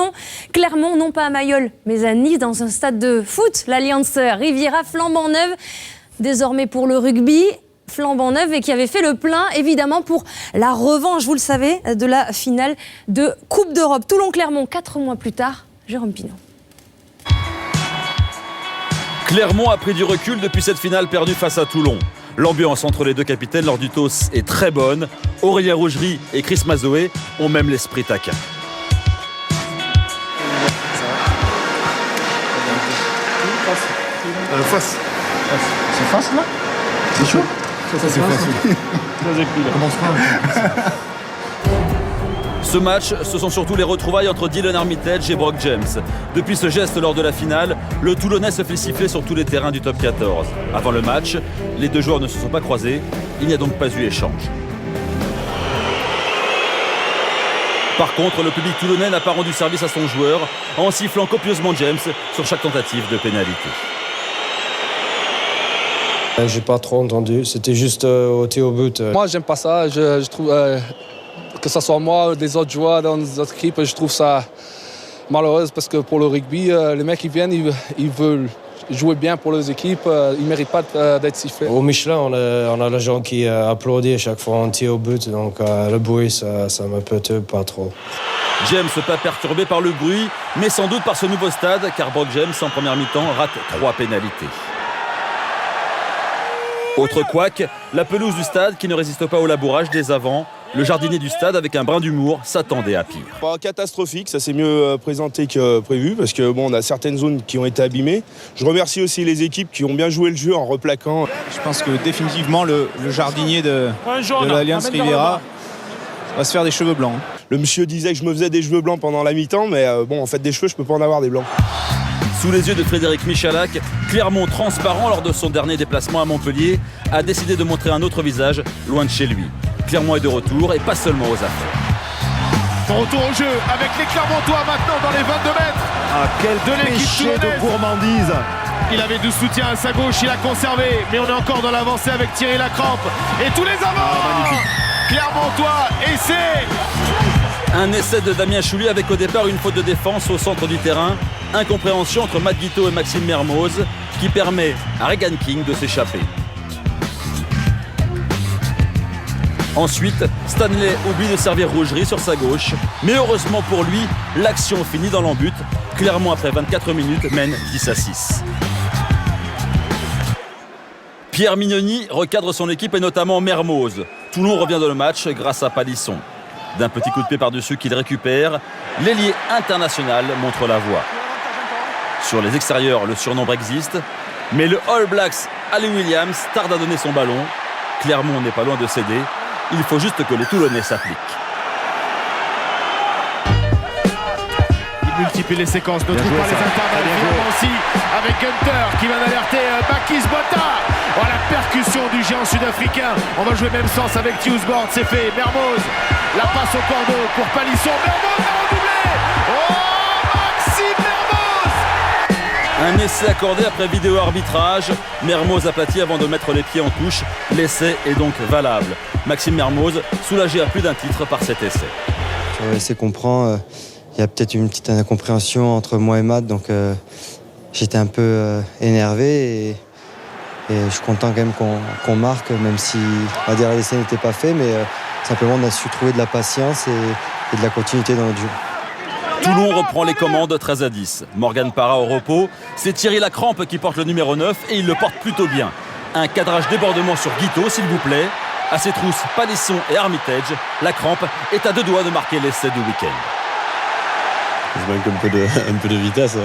Toulon, Clermont, non pas à Mayol, mais à Nice, dans un stade de foot, l'Alliance Riviera flambant neuve, désormais pour le rugby. Flambant neuve et qui avait fait le plein, évidemment, pour la revanche, vous le savez, de la finale de Coupe d'Europe. Toulon-Clermont, 4 mois plus tard, Jérôme Pinon. Clermont a pris du recul depuis cette finale perdue face à Toulon. L'ambiance entre les deux capitaines lors du TOS est très bonne. Aurélien Rougerie et Chris Mazoé ont même l'esprit taquin. Face. C'est face là? C'est chaud? Ça c'est facile. Ce match, ce sont surtout les retrouvailles entre Dylan Armitage et Brock James. Depuis ce geste lors de la finale, le Toulonnais se fait siffler sur tous les terrains du top 14. Avant le match, les deux joueurs ne se sont pas croisés. Il n'y a donc pas eu échange. Par contre, le public toulonnais n'a pas rendu service à son joueur en sifflant copieusement James sur chaque tentative de pénalité. J'ai pas trop entendu, c'était juste au tir au but. Moi, j'aime pas ça. Je trouve que ce soit moi ou des autres joueurs dans les autres équipes, je trouve ça malheureux parce que pour le rugby, les mecs qui viennent, ils veulent jouer bien pour leurs équipes. Ils ne méritent pas d'être sifflés. Au Michelin, on a les gens qui applaudissent à chaque fois on tire au but, donc le bruit, ça me perturbe pas trop. James pas perturbé par le bruit, mais sans doute par ce nouveau stade, car Brock James, en première mi-temps, rate 3 pénalités. Autre couac, la pelouse du stade qui ne résiste pas au labourage des avants. Le jardinier du stade, avec un brin d'humour, s'attendait à pire. Pas catastrophique, ça s'est mieux présenté que prévu parce que bon, on a certaines zones qui ont été abîmées. Je remercie aussi les équipes qui ont bien joué le jeu en replaquant. Je pense que définitivement le jardinier de l'Alliance Riviera va se faire des cheveux blancs. Le monsieur disait que je me faisais des cheveux blancs pendant la mi-temps, mais bon, en fait des cheveux, je peux pas en avoir des blancs. Sous les yeux de Frédéric Michalak, Clermont, transparent lors de son dernier déplacement à Montpellier, a décidé de montrer un autre visage loin de chez lui. Clermont est de retour et pas seulement aux affaires. Son retour au jeu avec les Clermontois maintenant dans les 22 mètres. Ah, quel péché de gourmandise. Il avait du soutien à sa gauche, il a conservé, mais on est encore dans l'avancée avec Thierry Lacrampe. Et tous les avants Clermontois, essai. Un essai de Damien Chouli avec au départ une faute de défense au centre du terrain. Incompréhension entre Matt Guiteau et Maxime Mermoz qui permet à Regan King de s'échapper. Ensuite, Stanley oublie de servir Rougerie sur sa gauche. Mais heureusement pour lui, l'action finit dans l'en-but. Clermont, après 24 minutes, mène 10-6. Pierre Mignoni recadre son équipe et notamment Mermoz. Toulon revient dans le match grâce à Palisson. D'un petit coup de pied par-dessus qu'il récupère, l'ailier international montre la voie. Sur les extérieurs, le surnombre existe, mais le All Blacks Ali Williams tarde à donner son ballon. Clermont n'est pas loin de céder. Il faut juste que les Toulonnais s'appliquent. Il multiplie les séquences, ne trouve pas les intervalles. Finalement aussi avec Gunter qui vient d'alerter Bakis Bota. Oh, la percussion du géant sud-africain. On va jouer même sens avec Tiusborn, c'est fait. Mermoz, la passe au cordeau pour Palisson. Mermoz a redoublé. Oh, Maxime Mermoz. Un essai accordé après vidéo arbitrage. Mermoz aplati avant de mettre les pieds en touche. L'essai est donc valable. Maxime Mermoz soulagé à plus d'un titre par cet essai. Sur l'essai qu'on prend, il y a peut-être une petite incompréhension entre moi et Matt, donc j'étais un peu énervé et je suis content quand même qu'on marque, même si on va dire l'essai n'était pas fait, mais simplement on a su trouver de la patience et de la continuité dans notre jeu. Toulon reprend les commandes 13-10. Morgan Parra au repos. C'est Thierry Lacrampe qui porte le numéro 9 et il le porte plutôt bien. Un cadrage débordement sur Guiteau, s'il vous plaît. À ses trousses, Palisson et Armitage. Lacrampe est à deux doigts de marquer l'essai du week-end. Je manque un peu de vitesse.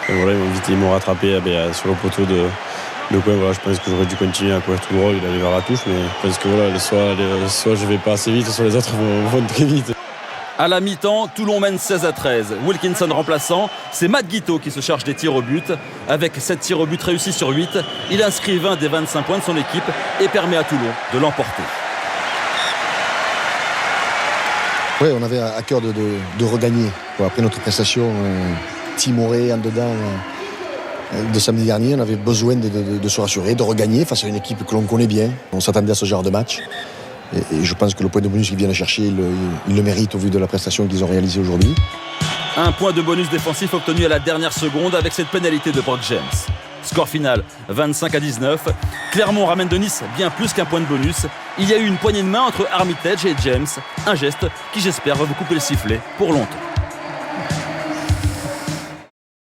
Voilà, ils m'ont rattrapé sur le poteau de coin. Voilà, je pense que j'aurais dû continuer à courir tout droit. Il allait vers la touche, mais je pense que voilà, soit je vais pas assez vite, soit les autres vont très vite. À la mi-temps, Toulon mène 16-13. Wilkinson remplaçant, c'est Matt Guiteau qui se charge des tirs au but. Avec 7 tirs au but réussis sur 8, il inscrit 20 des 25 points de son équipe et permet à Toulon de l'emporter. Oui, on avait à cœur de regagner. Après notre prestation timorée en dedans de samedi dernier, on avait besoin de se rassurer, de regagner face à une équipe que l'on connaît bien. On s'attendait à ce genre de match. Et je pense que le point de bonus qu'ils viennent chercher, ils le méritent au vu de la prestation qu'ils ont réalisée aujourd'hui. Un point de bonus défensif obtenu à la dernière seconde avec cette pénalité de Brock James. Score final 25-19. Clermont ramène de Nice bien plus qu'un point de bonus. Il y a eu une poignée de main entre Armitage et James. Un geste qui, j'espère, va vous couper le sifflet pour longtemps.